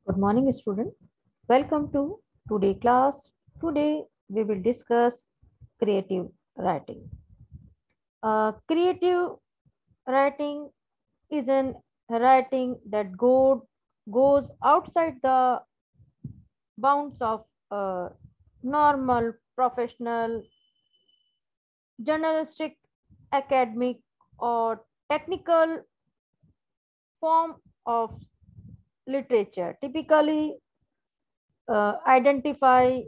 Good morning, student. Welcome to today class. Today we will discuss creative writing. Creative writing is an writing that goes outside the bounds of normal, professional, journalistic, academic, or technical form of literature. Typically, identify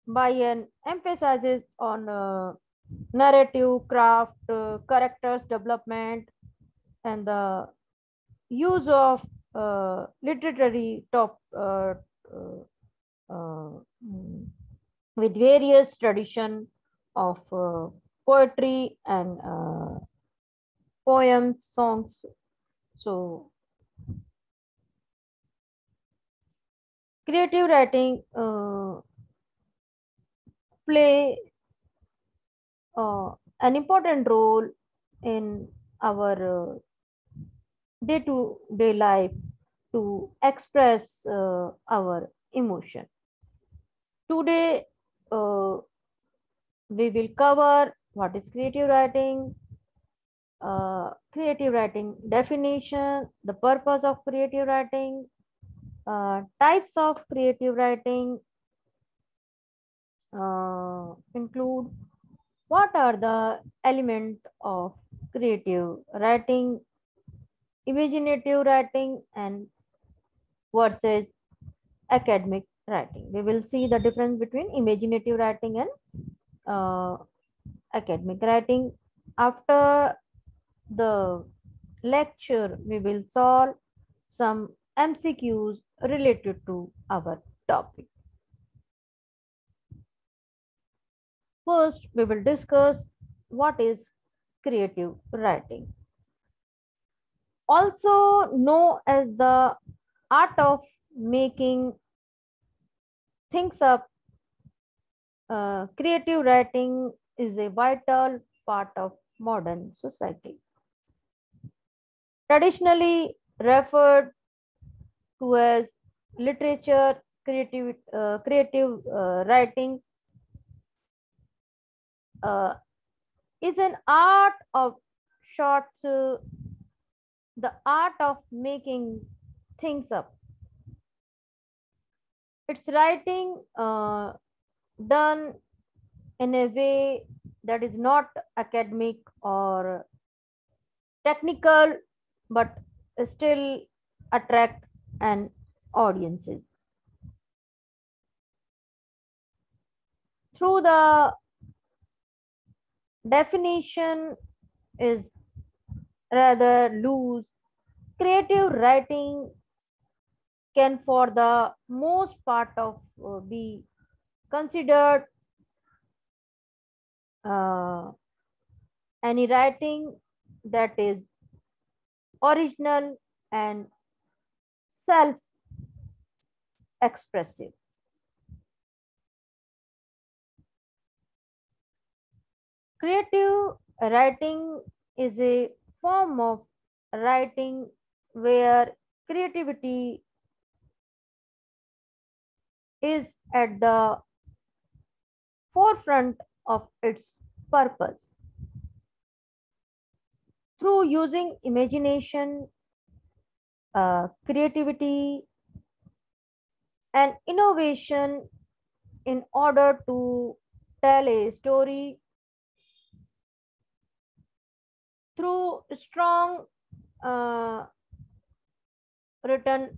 by an emphasis on narrative craft, characters development, and the use of literary top mm, with various tradition of poetry and poems, songs. So, creative writing play an important role in our day-to-day life to express our emotion. Today, we will cover what is creative writing definition, the purpose of creative writing, types of creative writing include what are the element of creative writing, imaginative writing, and versus academic writing. We will see the difference between imaginative writing and academic writing. After the lecture, we will solve some MCQs related to our topic. First, we will discuss what is creative writing. Also known as the art of making things up, creative writing is a vital part of modern society. Traditionally referred to as literature, creative writing is an art of shorts, the art of making things up. It's writing done in a way that is not academic or technical, but still attract an audiences. Through the definition is rather loose, creative writing can for the most part of be considered any writing that is original and self expressive. Creative writing is a form of writing where creativity is at the forefront of its purpose. Through using imagination, creativity, and innovation in order to tell a story through strong written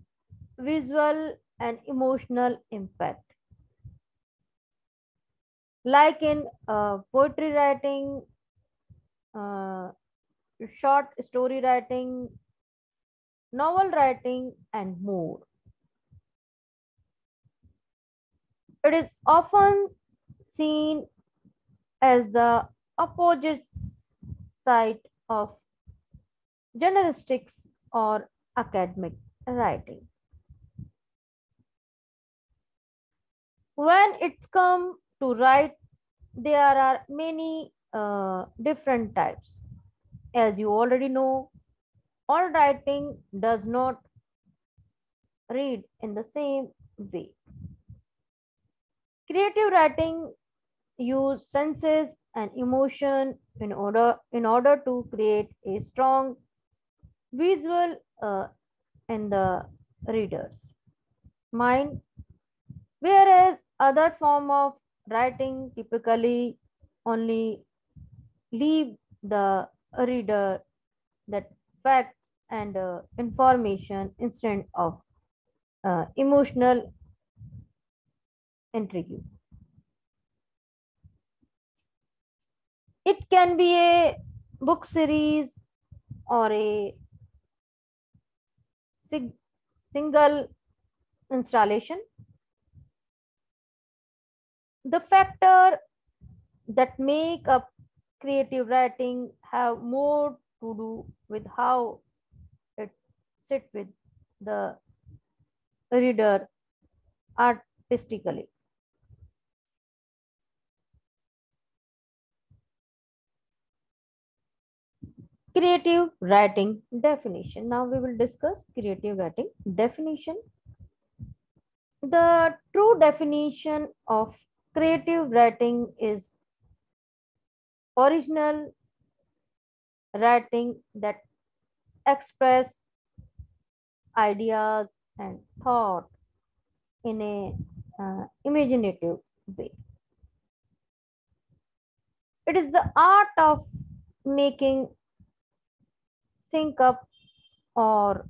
visual and emotional impact. Like in poetry writing, uh, short story writing, novel writing, and more. It is often seen as the opposite side of journalistics or academic writing. When it's come to write, there are many different types. As you already know, all writing does not read in the same way. Creative writing use senses and emotion in order to create a strong visual in the reader's mind, whereas other form of writing typically only leave the reader that facts and information instead of emotional intrigue. It can be a book series or a sig- single installation. The factor that make up creative writing have more to do with how it sit with the reader artistically. Creative writing definition. Now we will discuss creative writing definition. The true definition of creative writing is original writing that express ideas and thought in a imaginative way. It is the art of making think up or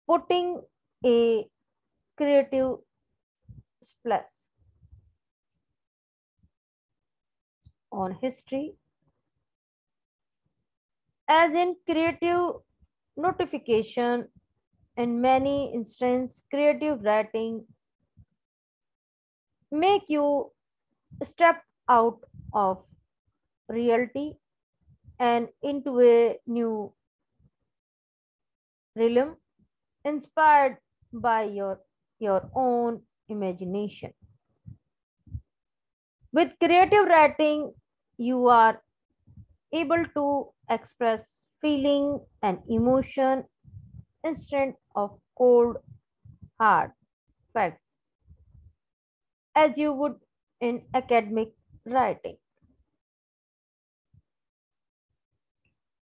putting a creative splash on history, as in creative notification. In many instances, creative writing make you step out of reality and into a new realm inspired by your own imagination. With creative writing, you are able to express feeling and emotion instead of cold, hard facts, as you would in academic writing.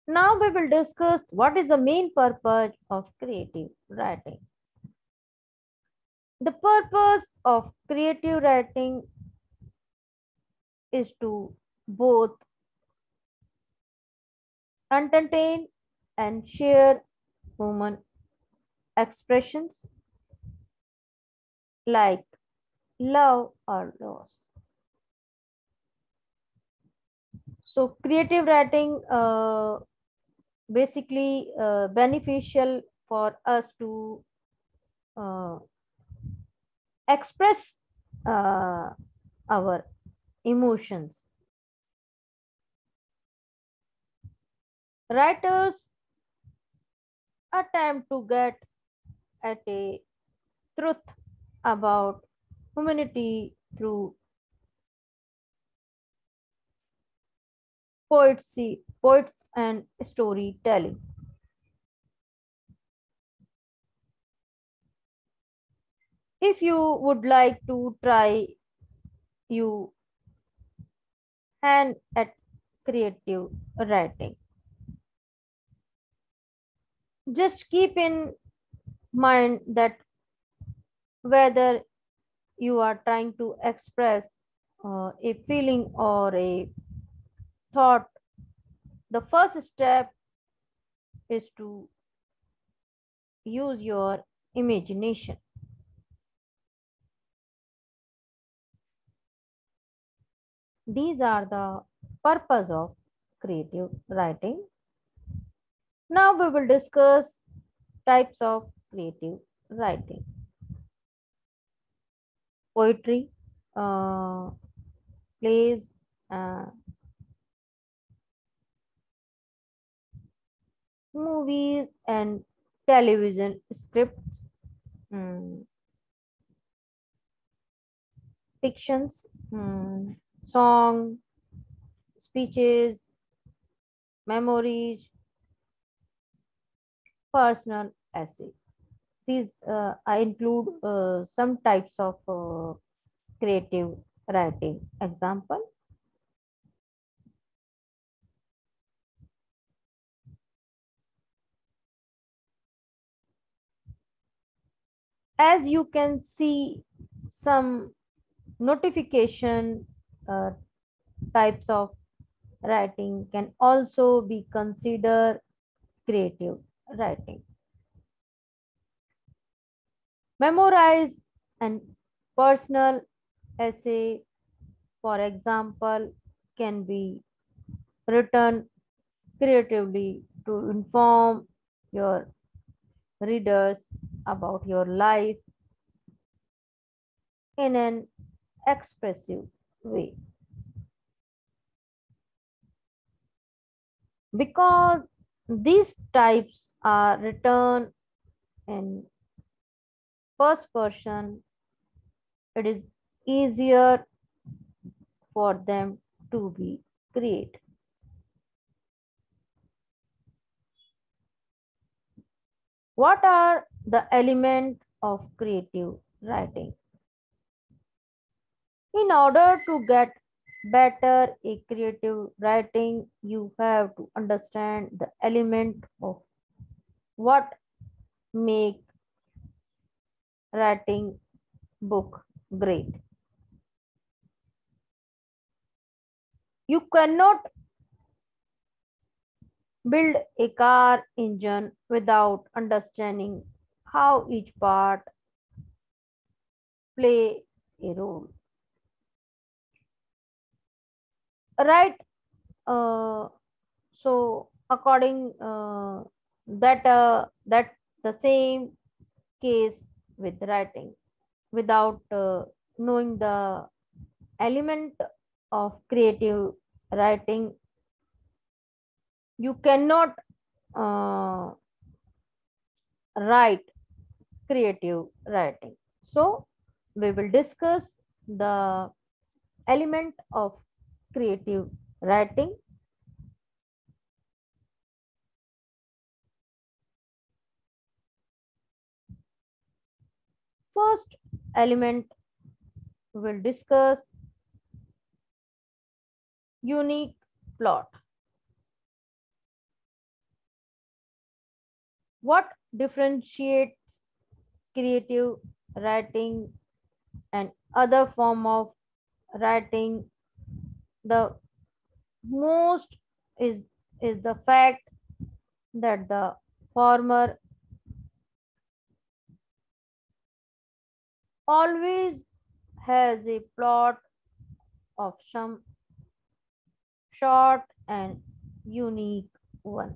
Now we will discuss what is the main purpose of creative writing. The purpose of creative writing is to both entertain and share human expressions like love or loss. So creative writing basically beneficial for us to uh, express our emotions. Writers attempt to get at a truth about humanity through poets and storytelling. If you would like to try you hand at creative writing, just keep in mind that whether you are trying to express a feeling or a thought, the first step is to use your imagination. These are the purpose of creative writing. Now we will discuss types of creative writing. Poetry, uh, plays, uh, movies and television scripts, mm, fictions, song, speeches, memories, personal essay. I include some types of creative writing. Example: as you can see, some notification uh, types of writing can also be considered creative writing. Memorize and personal essay, for example, can be written creatively to inform your readers about your life in an expressive way. Because these types are written in first person, it is easier for them to be created. What are the elements of creative writing? In order to get better a creative writing, you have to understand the element of what make writing book great. You cannot build a car engine without understanding how each part play a role. Right? Uh, so according that the same case with writing. Without knowing the element of creative writing, you cannot uh, write creative writing. So we will discuss the element of creative writing. First element we will discuss unique plot. What differentiates creative writing and other form of writing? The most is the fact that the former always has a plot of some short and unique one.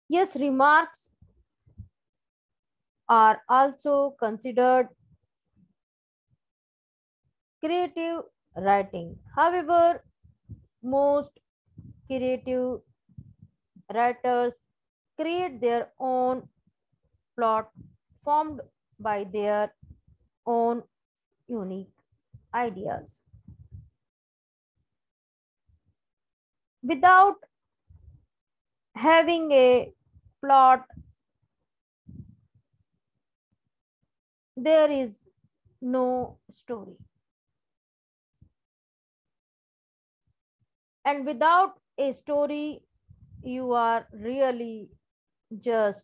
Yes, remarks are also considered creative writing. However, most creative writers create their own plot formed by their own unique ideas. Without having a plot, there is no story. And without a story, you are really just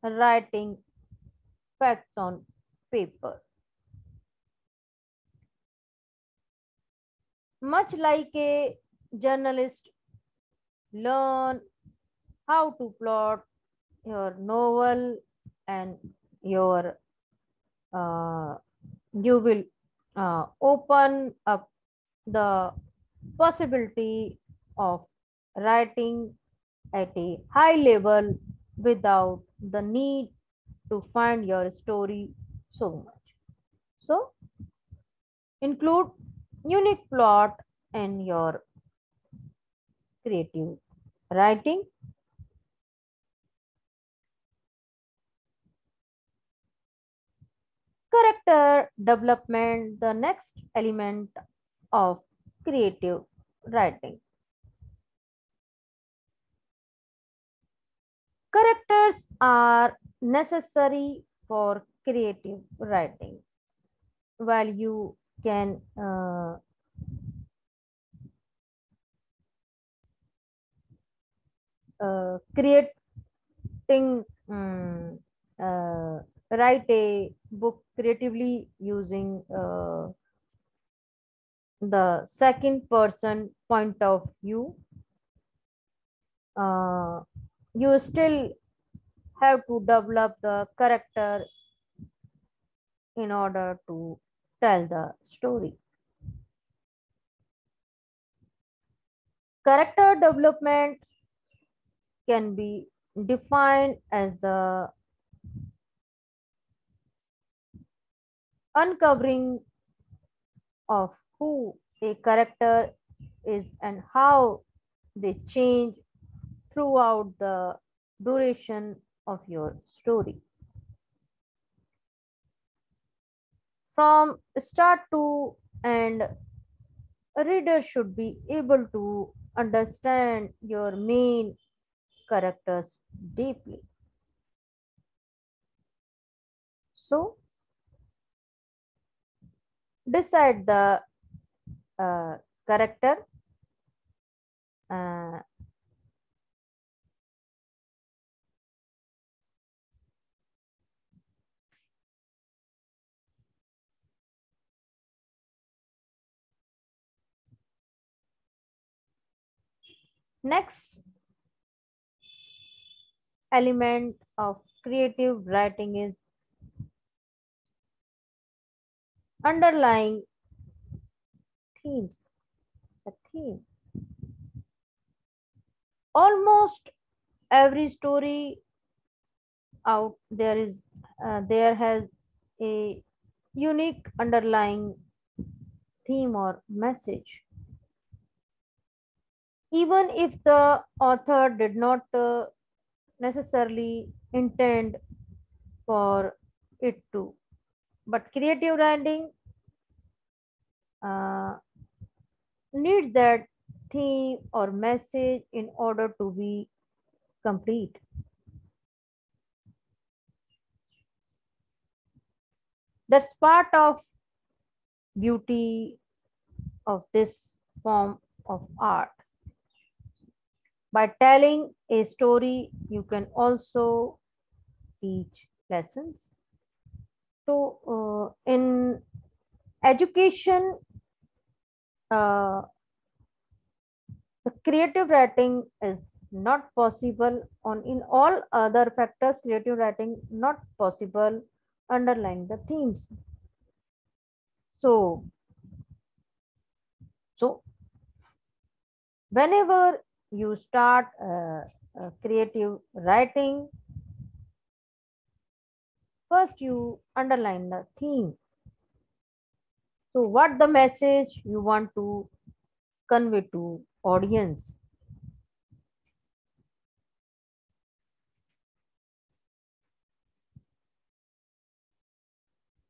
writing facts on paper. Much like a journalist learn how to plot your novel, and your you will open up the possibility of writing at a high level without the need to find your story so much. So include unique plot in your creative writing. Character development, the next element of creative writing. Characters are necessary for creative writing. While you can creating write a book creatively using the second person point of view, uh, you still have to develop the character in order to tell the story. Character development can be defined as the uncovering of who a character is and how they change throughout the duration of your story. From start to end, a reader should be able to understand your main characters deeply. So, decide the character. Uh, Next element of creative writing is underlying themes. The theme. Almost every story out there has a unique underlying theme or message. Even if the author did not necessarily intend for it to. But creative writing uh, needs that theme or message in order to be complete. That's part of beauty of this form of art. By telling a story, you can also teach lessons. So, in education, uh, the creative writing is not possible. On in all other factors, creative writing not possible underlying the themes. So, so whenever you start creative writing, first you underline the theme. So, what the message you want to convey to audience.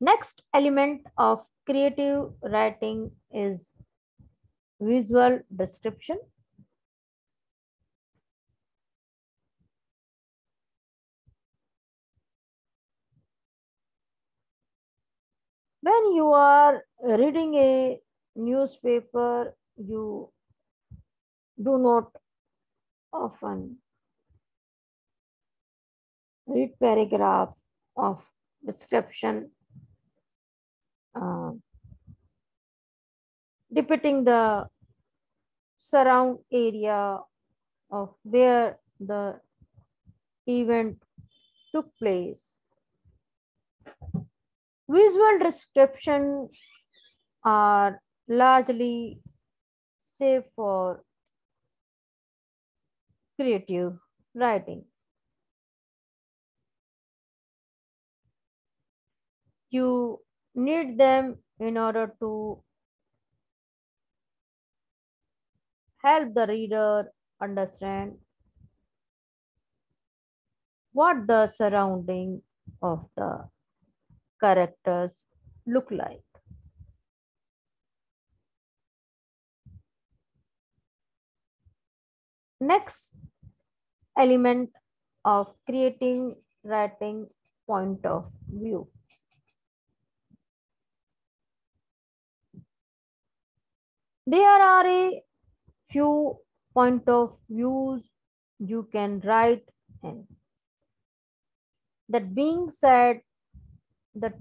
Next element of creative writing is visual description. When you are reading a newspaper, you do not often read paragraphs of description uh, depicting the surround area of where the event took place. Visual description are largely safe for creative writing. You need them in order to help the reader understand what the surrounding of the characters look like. Next element of creative writing point of view. There are a few point of views you can write in. That being said, the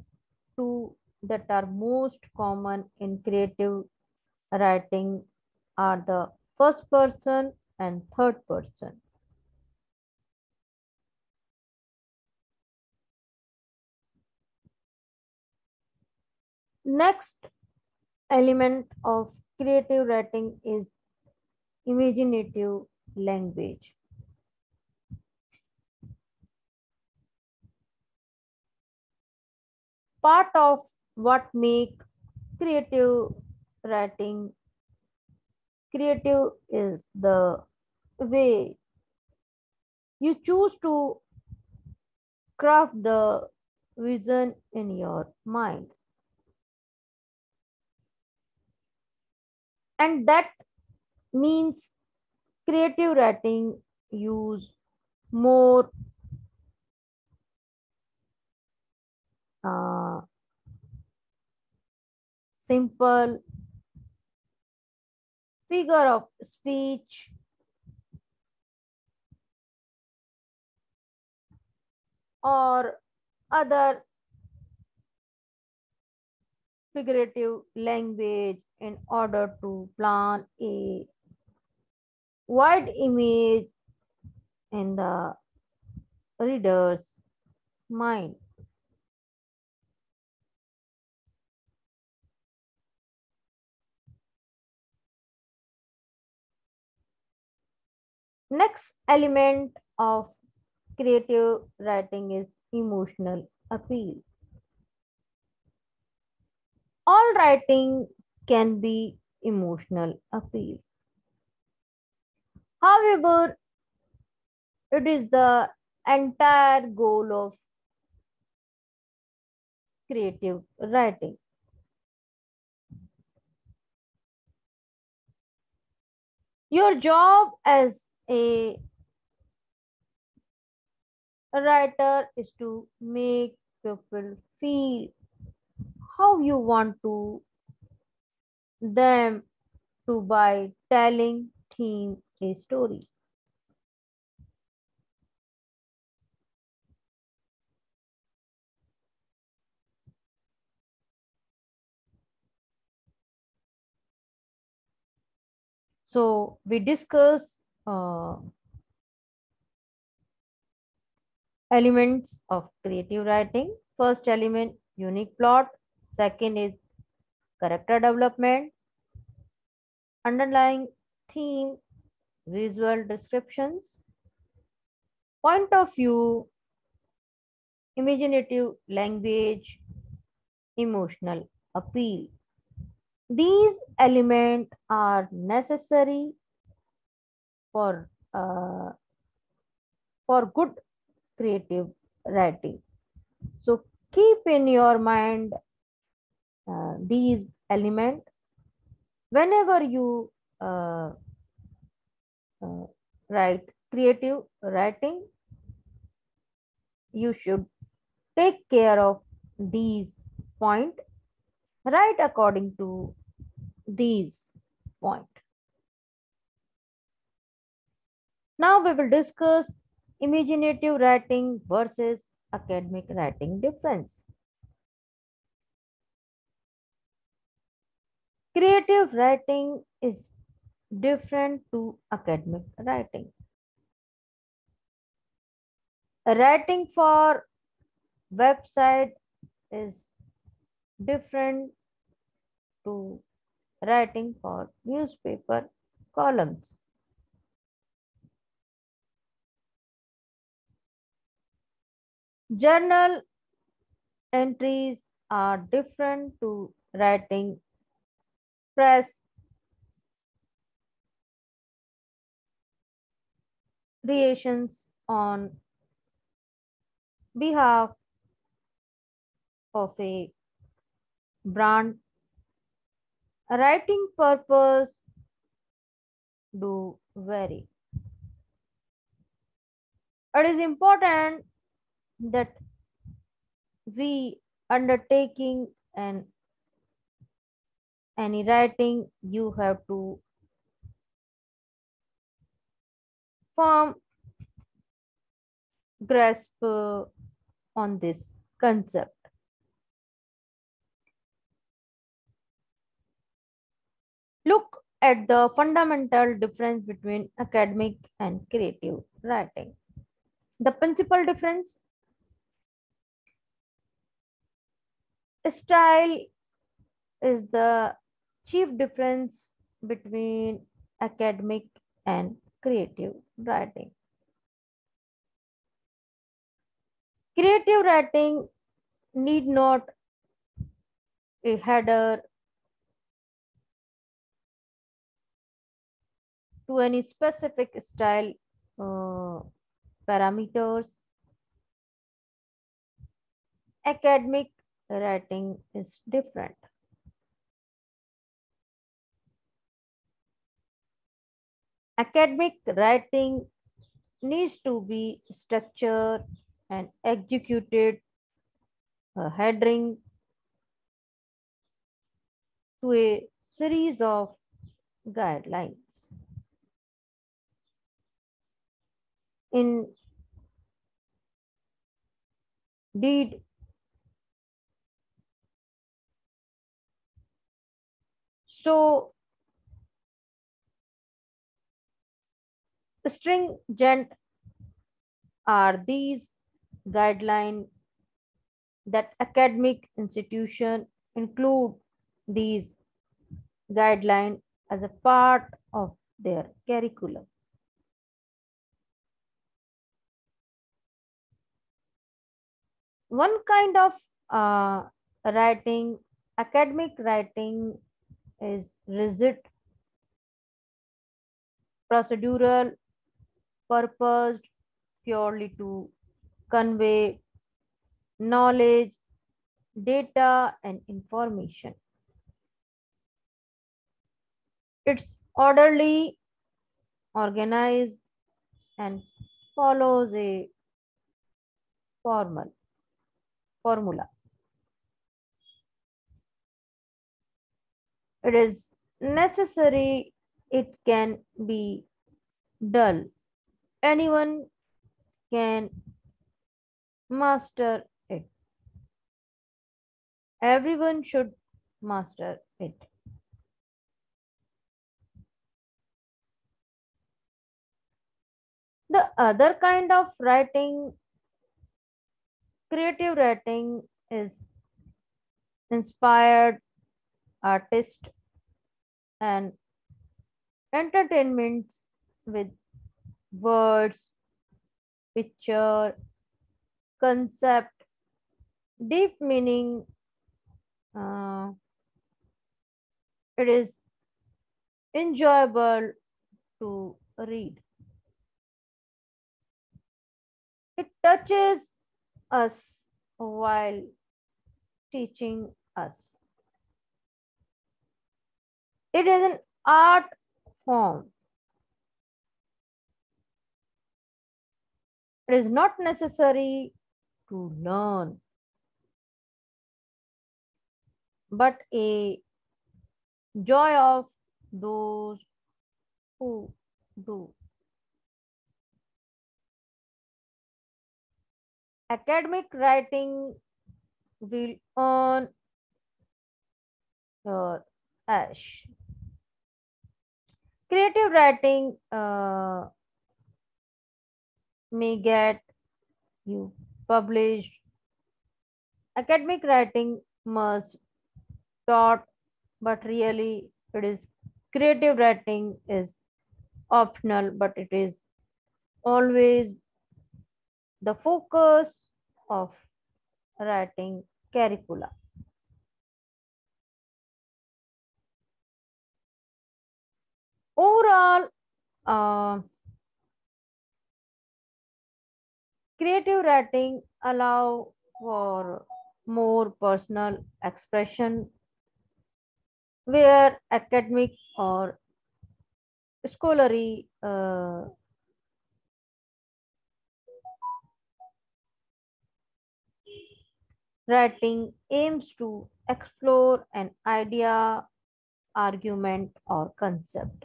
two that are most common in creative writing are the first person and third person. Next element of creative writing is imaginative language. Part of what make creative writing creative is the way you choose to craft the vision in your mind. And that means creative writing use more uh, simple figure of speech or other figurative language in order to plan a wide image in the reader's mind. Next element of creative writing is emotional appeal. All writing can be emotional appeal. However, it is the entire goal of creative writing. Your job as a writer is to make people feel how you want to them to by telling theme a story. So we discuss elements of creative writing. First element, unique plot. Second is character development, underlying theme, visual descriptions, point of view, imaginative language, emotional appeal. These elements are necessary for good creative writing. So keep in your mind these elements whenever you uh, uh, write creative writing. You should take care of these points. Write according to these points. Now we will discuss imaginative writing versus academic writing difference. Creative writing is different to academic writing. Writing for website is different to writing for newspaper columns. Journal entries are different to writing press creations on behalf of a brand. Writing purpose do vary. It is important that we undertaking and any writing, you have to firm grasp on this concept. Look at the fundamental difference between academic and creative writing. The principal difference: style is the chief difference between academic and creative writing. Creative writing need not a header to any specific style uh, parameters. Academic writing is different. Academic writing needs to be structured and executed, adhering to a series of guidelines. Indeed, so stringent are these guidelines that academic institutions include these guidelines as a part of their curriculum. One kind of writing, academic writing, is rigid, procedural, purposed purely to convey knowledge, data, and information. It's orderly, organized, and follows a formal formula. It is necessary, it can be dull. Anyone can master it. Everyone should master it. The other kind of writing, creative writing, is inspired, artist, and entertainments with words, picture, concept, deep meaning. Uh, it is enjoyable to read. It touches us while teaching us. It is an art form. It is not necessary to learn, but a joy of those who do. Academic writing will earn your ash. Creative writing may get you published. Academic writing must taught, but really it is creative writing is optional, but it is always the focus of writing curricula. Overall, uh, creative writing allow for more personal expression, where academic or scholarly Writing aims to explore an idea, argument, or concept.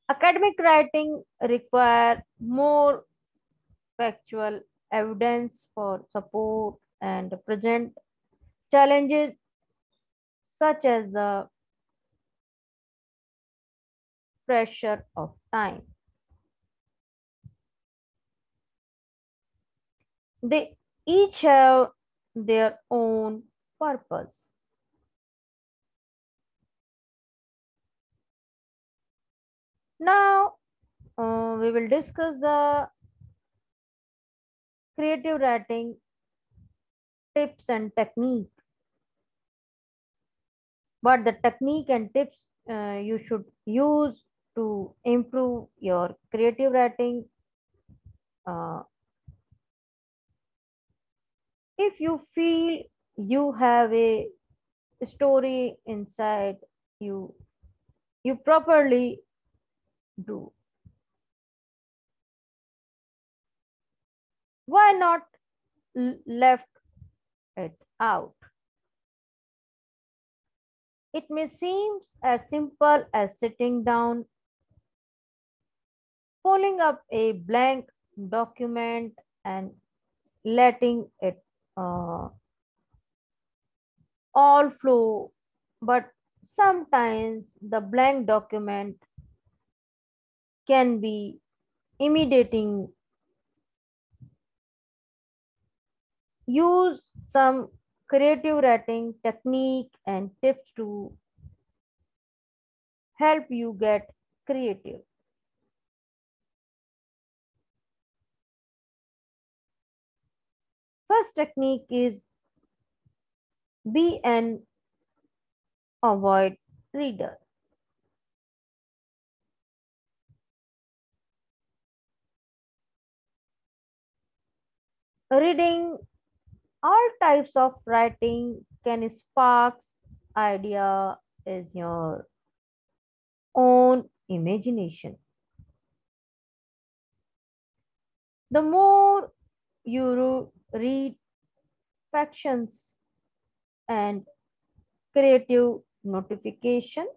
Academic writing require more factual evidence for support and present challenges such as the pressure of time. They each have their own purpose. Now, we will discuss the creative writing tips and technique. What the technique and tips you should use to improve your creative writing. Uh, if you feel you have a story inside you, you properly do. Why not left it out? It may seem as simple as sitting down, pulling up a blank document, and letting it uh, all flow, but sometimes the blank document can be intimidating. Use some creative writing technique and tips to help you get creative. First technique is be an avoid reader. Reading all types of writing can spark idea is your own imagination. The more you read factions and creative notification,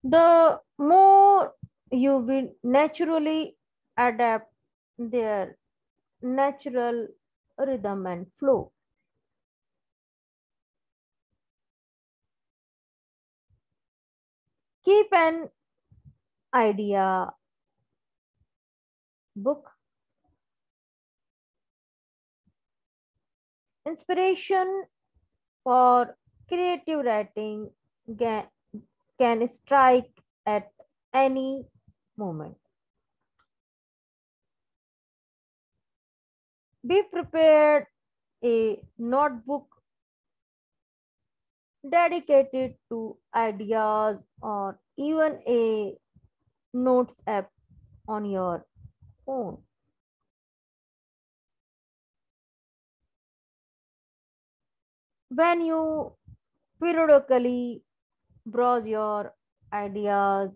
the more you will naturally adapt their natural rhythm and flow. Keep an idea book. Inspiration for creative writing can strike at any moment. Be prepared a notebook dedicated to ideas or even a notes app on your phone. When you periodically browse your ideas,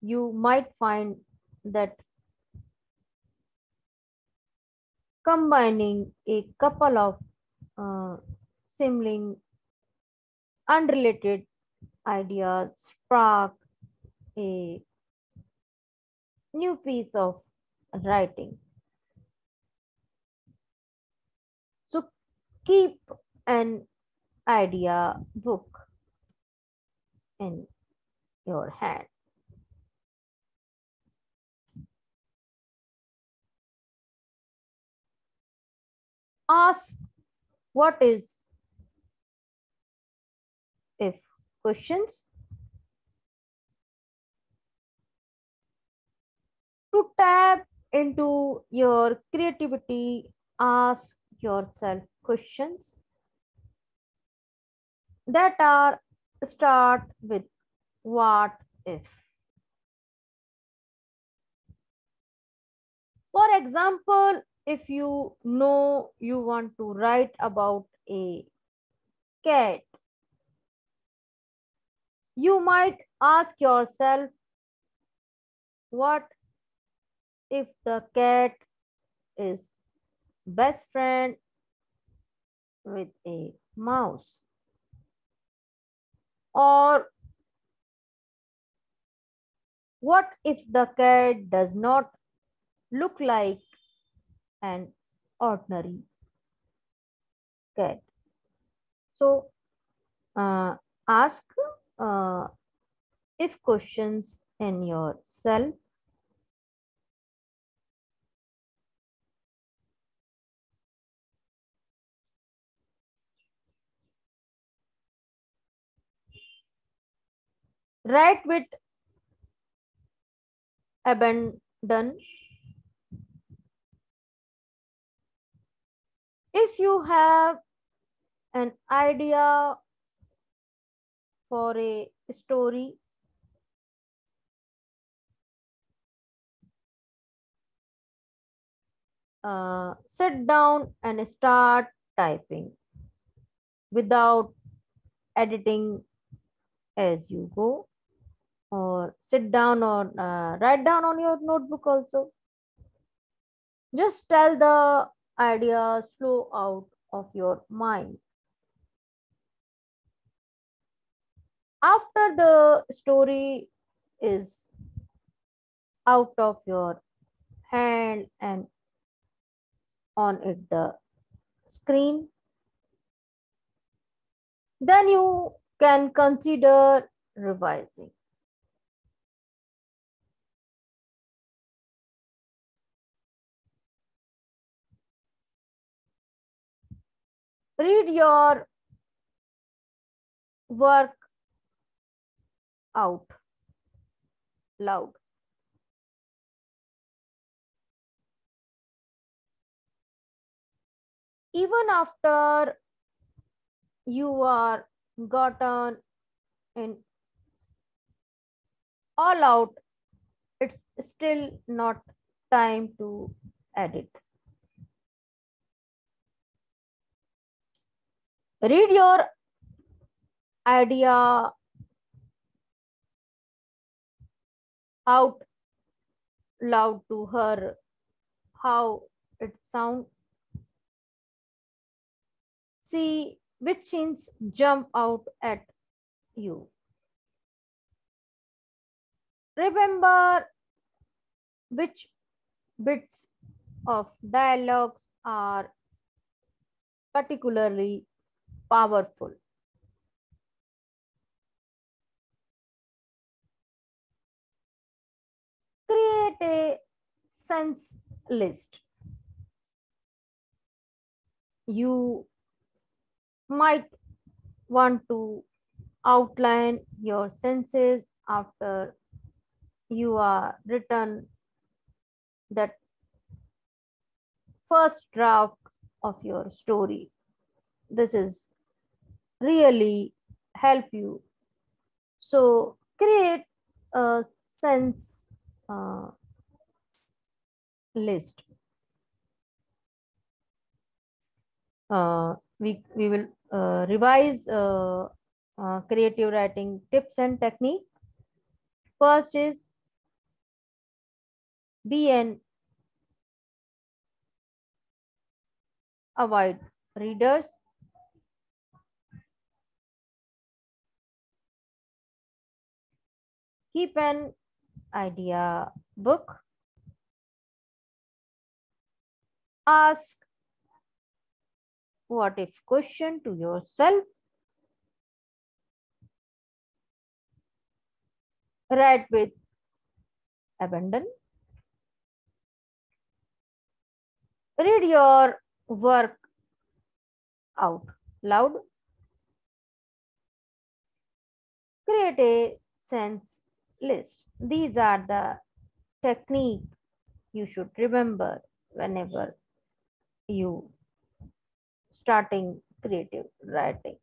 you might find that combining a couple of uh, seemingly unrelated ideas spark a new piece of writing. So keep an idea book in your hand. Ask what is if questions to tap into your creativity. Ask yourself questions that are start with what if. For example, if you know you want to write about a cat, you might ask yourself What if the cat is best friend with a mouse? Or what if the cat does not look like an ordinary cat? So ask uh, if questions in yourself. Write with abandon. If you have an idea for a story, sit down and start typing without editing as you go, or sit down or write down on your notebook also. Just tell the ideas flow out of your mind. After the story is out of your hand and on it the screen, then you can consider revising. Read your work out loud. Even after you are gotten in all out, it's still not time to edit. Read your idea out loud to her, how it sounds. See which scenes jump out at you. Remember which bits of dialogues are particularly powerful. Create a sense list. You might want to outline your senses after you are written that first draft of your story. This is really help you. So create a sense uh, list. We will revise creative writing tips and technique. First is be an avoid readers. Keep an idea book. Ask what if question to yourself. Write with abandon. Read your work out loud. Create a sense list. These are the technique you should remember whenever you starting creative writing.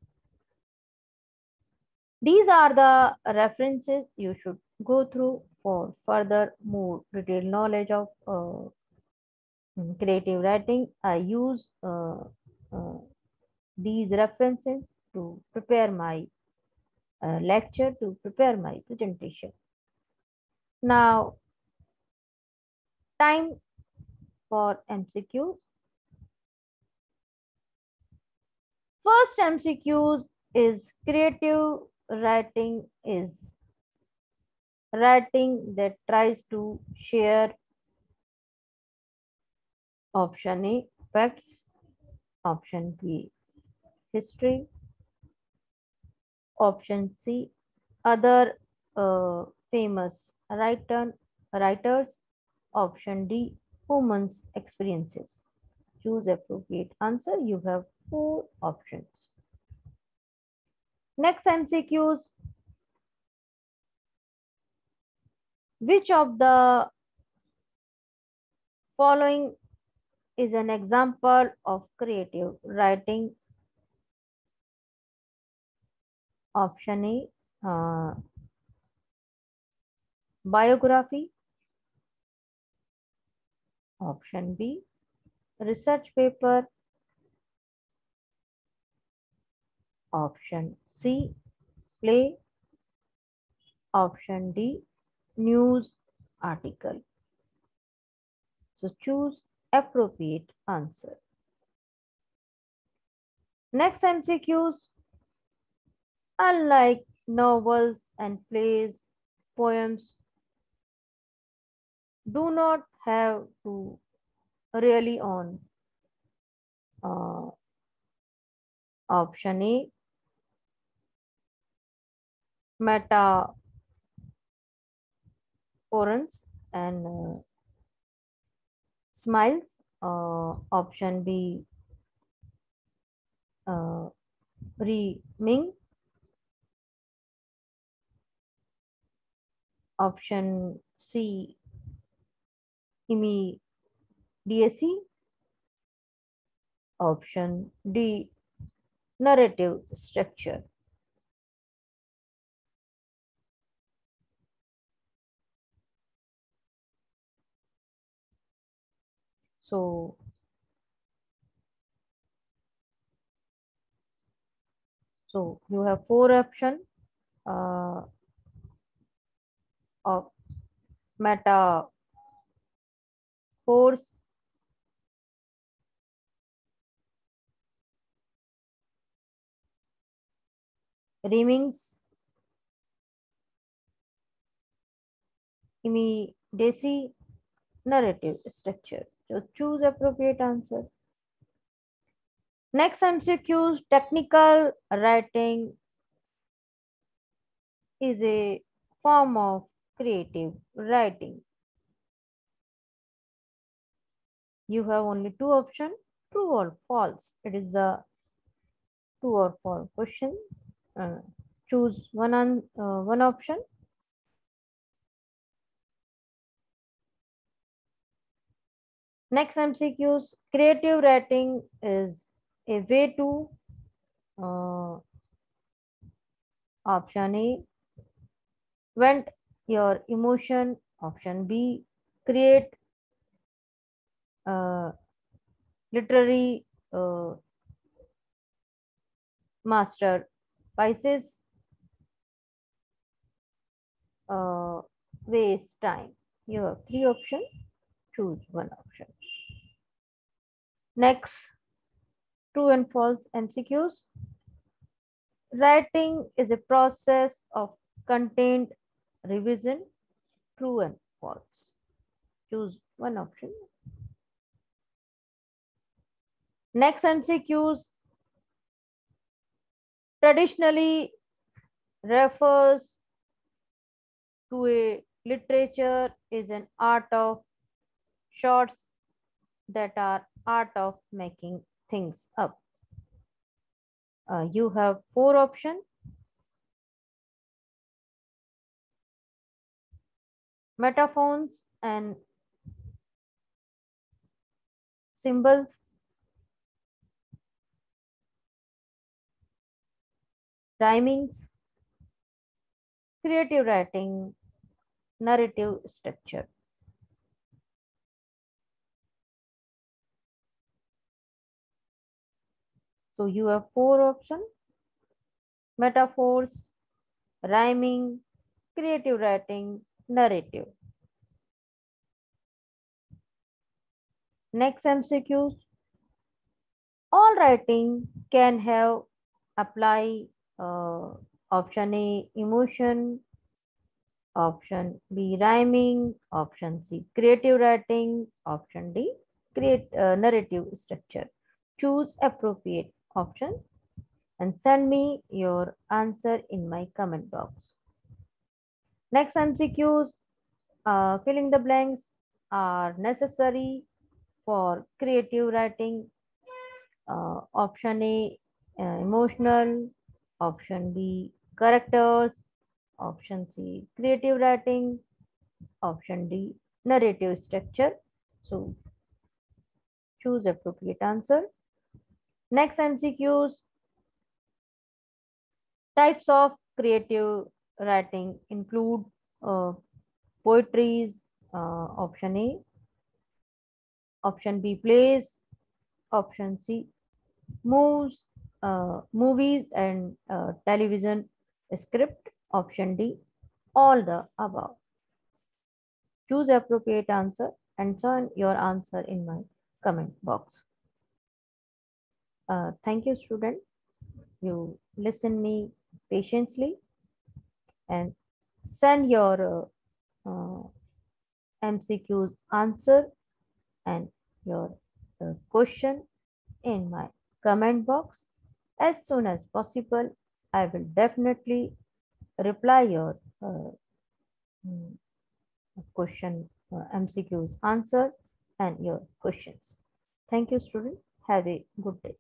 These are the references you should go through for further more detailed knowledge of creative writing. I use uh, these references to prepare my lecture, to prepare my presentation. Now, Time for MCQs. First MCQs is creative writing is writing that tries to share option A facts, option B history, option C other famous writers, option D humans experiences. Choose appropriate answer. You have four options. Next MCQs. Which of the following is an example of creative writing? Option A, biography. Option B, research paper. Option C, play. Option D, news article. So choose appropriate answer. Next MCQs. Unlike novels and plays, poems do not have to really on uh, option A metaphors and smiles, option B Ming, option C immediacy, option D narrative structure. So you have four options of metaphors, rhymings, immediacy, narrative structures. So choose appropriate answer. Next MCQs, technical writing is a form of creative writing. You have only two options, true or false. It is the true or false question. Choose one option. Next MCQs, creative writing is a way to option A vent your emotion, option B create literary masterpieces, waste time. You have three options, choose one option. Next, true and false MCQs. Writing is a process of content revision, true and false. Choose one option. Next MCQs. Traditionally refers to a literature is an art of shorts that are art of making things up. You have four options. Metaphors and symbols, rhymings, creative writing, narrative structure. So you have four options: metaphors, rhyming, creative writing, narrative. Next MCQs. All writing can have apply option A emotion, option B rhyming, option C creative writing, option D create narrative structure. Choose appropriate option and send me your answer in my comment box. Next MCQs, filling the blanks are necessary for creative writing. Option A, emotional. Option B, characters. Option C, creative writing. Option D, narrative structure. So choose appropriate answer. Next MCQs, types of creative writing include poetries, option A, option B, plays, option C, movies and television script, option D, all the above. Choose appropriate answer and send your answer in my comment box. Thank you, student. You listen me patiently and send your MCQs answer and your question in my comment box as soon as possible. I will definitely reply your mm, question MCQs answer and your questions. Thank you, student. Have a good day.